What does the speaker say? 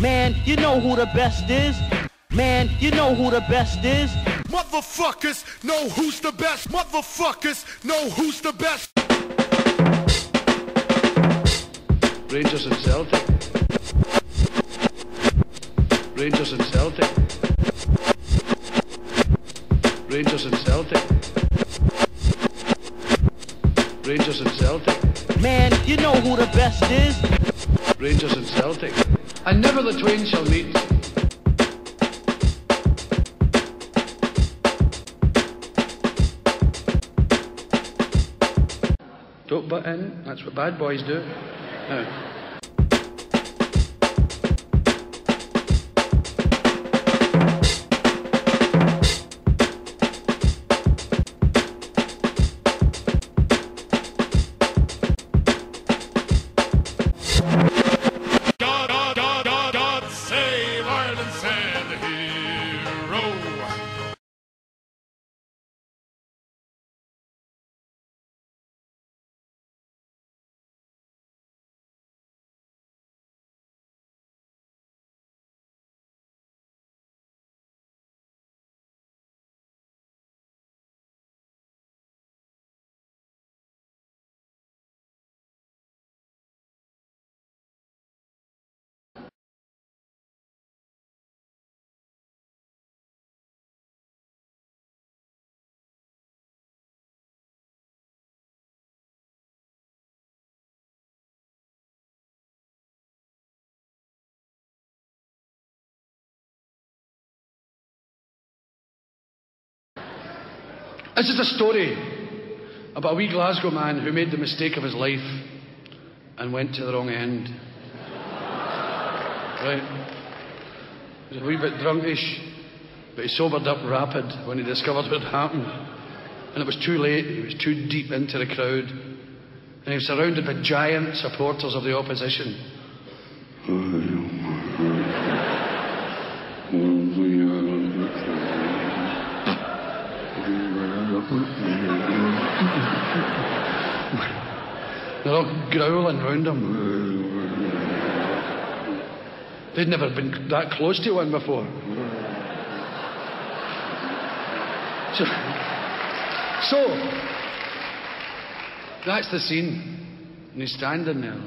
Man, you know who the best is. Man, you know who the best is. Motherfuckers know who's the best. Motherfuckers know who's the best. Rangers and Celtic. Rangers and Celtic. Rangers and Celtic. Rangers and Celtic. Man, you know who the best is. Rangers and Celtic. And never the twain shall meet. Don't butt in, that's what bad boys do. Now. God save Ireland, said the hero. This is a story about a wee Glasgow man who made the mistake of his life and went to the wrong end. Right? He was a wee bit drunkish, but he sobered up rapid when he discovered what had happened. And it was too late, he was too deep into the crowd, and he was surrounded by giant supporters of the opposition. They're all growling round him. They'd never been that close to one before. So that's the scene. And he's standing there.